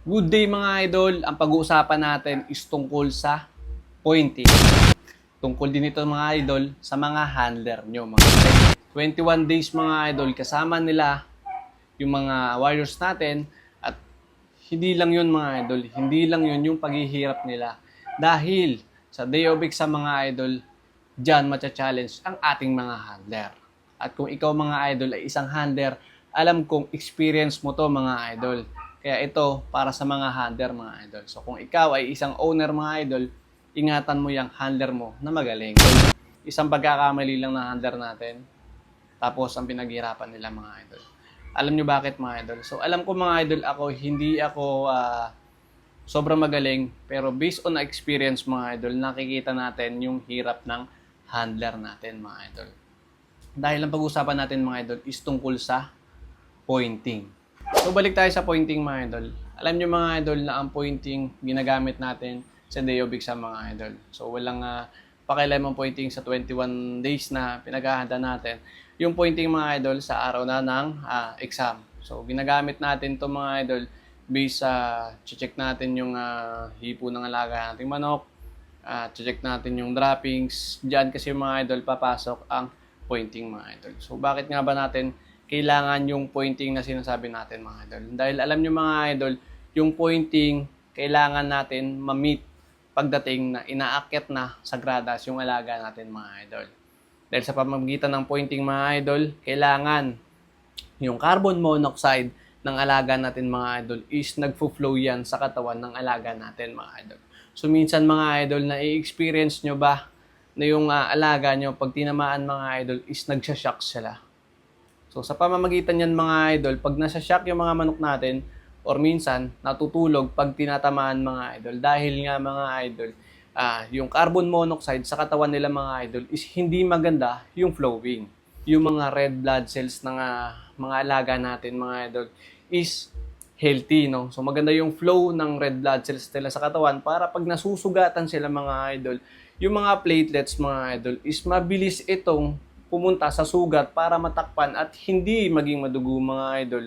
Good day mga idol, ang pag-uusapan natin is tungkol sa pointing. Tungkol din ito mga idol sa mga handler nyo. Mga 21 days mga idol, kasama nila yung mga warriors natin at hindi lang yun mga idol, hindi lang yun yung paghihirap nila. Dahil sa day of exam mga idol, dyan matcha-challenge ang ating mga handler. At kung ikaw mga idol ay isang handler, alam kong experience mo to mga idol. Kaya ito para sa mga handler mga idol. So kung ikaw ay isang owner mga idol, ingatan mo yung handler mo na magaling. Isang pagkakamali lang ng handler natin, tapos ang pinaghirapan nila mga idol. Alam nyo bakit mga idol? So alam ko mga idol, hindi ako sobrang magaling, pero based on experience mga idol, nakikita natin yung hirap ng handler natin mga idol. Dahil ang pag-usapan natin mga idol is tungkol sa pointing. So balik tayo sa pointing mga idol. Alam nyo mga idol na ang pointing ginagamit natin sa day of exam mga idol. So walang pakialam ang pointing sa 21 days na pinaghahanda natin. Yung pointing mga idol sa araw na ng exam. So ginagamit natin to mga idol based sa check natin yung hipo ng alaga nating manok. Check natin yung droppings. Diyan kasi mga idol papasok ang pointing mga idol. So bakit nga ba natin kailangan yung pointing na sinasabi natin mga idol? Dahil alam nyo mga idol, yung pointing kailangan natin ma-meet pagdating na inaakyat na sa gradas yung alaga natin mga idol. Dahil sa pamamagitan ng pointing mga idol, kailangan yung carbon monoxide ng alaga natin mga idol is nagfo-flow yan sa katawan ng alaga natin mga idol. So minsan mga idol, na-experience nyo ba na yung alaga nyo pag tinamaan mga idol is nagsha-shock sila? So sa pamamagitan yan mga idol, pag nasa-shock yung mga manok natin or minsan natutulog pag tinatamaan mga idol dahil nga mga idol, yung carbon monoxide sa katawan nila mga idol is hindi maganda yung flowing. Yung mga red blood cells ng mga alaga natin mga idol is healthy, no? So maganda yung flow ng red blood cells nila sa katawan para pag nasusugatan sila mga idol, yung mga platelets mga idol is mabilis itong pumunta sa sugat para matakpan at hindi maging madugo mga idol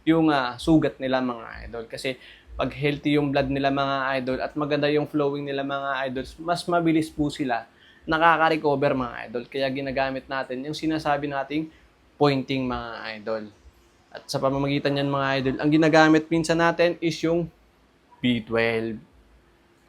yung sugat nila mga idol. Kasi pag healthy yung blood nila mga idol at maganda yung flowing nila mga idol, mas mabilis po sila nakaka-recover mga idol. Kaya ginagamit natin yung sinasabi nating pointing mga idol. At sa pamamagitan niyan mga idol, ang ginagamit minsan natin is yung B12.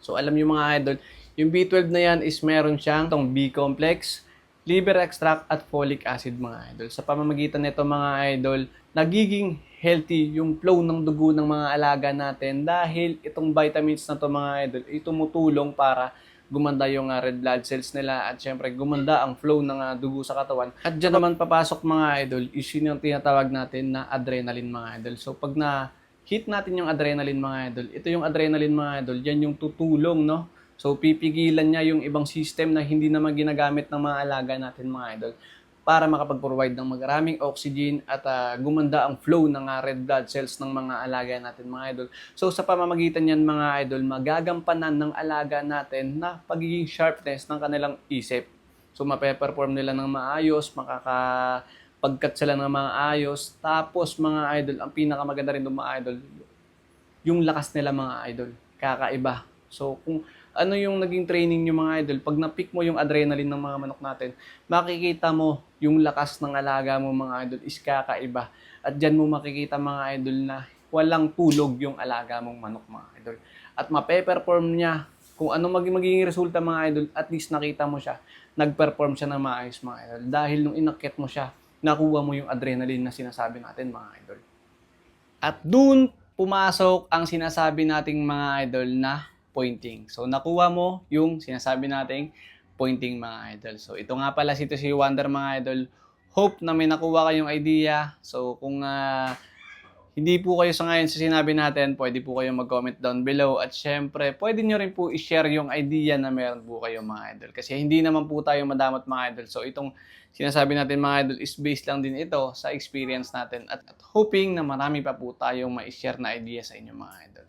So alam niyo mga idol, yung B12 na yan is meron siyang tong B-complex, liver extract at folic acid mga idol. Sa pamamagitan nito mga idol, nagiging healthy yung flow ng dugo ng mga alaga natin dahil itong vitamins na to mga idol ay tumutulong para gumanda yung red blood cells nila at syempre gumanda ang flow ng dugo sa katawan. At dyan naman papasok mga idol is yun yung tinatawag natin na adrenaline mga idol. So pag na-hit natin yung adrenaline mga idol, ito yung adrenaline mga idol, yan yung tutulong, no? So, pipigilan niya yung ibang system na hindi naman ginagamit ng mga alaga natin mga idol para makapag-provide ng maraming oxygen at gumanda ang flow ng red blood cells ng mga alaga natin mga idol. So, sa pamamagitan niyan mga idol, magagampanan ng alaga natin na pagiging sharpness ng kanilang isip. So, mape-perform nila ng maayos, makakapagkat sila ng maayos. Tapos mga idol, ang pinakamaganda rin ng mga idol, yung lakas nila mga idol, kakaiba. So, kung ano yung naging training nyo mga idol, pag na-pick mo yung adrenaline ng mga manok natin, makikita mo yung lakas ng alaga mo mga idol is kakaiba. At dyan mo makikita mga idol na walang tulog yung alaga mong manok mga idol. At mape-perform niya kung ano magiging resulta mga idol, at least nakita mo siya, nag-perform siya ng maayos mga idol. Dahil nung inakyat mo siya, nakuha mo yung adrenaline na sinasabi natin mga idol. At dun pumasok ang sinasabi nating mga idol na pointing. So, nakuha mo yung sinasabi nating pointing mga idol. So, ito nga pala si Wonder mga idol. Hope na may nakuha kayong idea. So, kung hindi po kayo sangayon sa sinabi natin, pwede po kayong mag-comment down below. At syempre, pwede nyo rin po i-share yung idea na meron po kayo mga idol. Kasi hindi naman po tayo madamot mga idol. So, itong sinasabi natin mga idol is based lang din ito sa experience natin. At hoping na marami pa po tayong ma-share na idea sa inyo mga idol.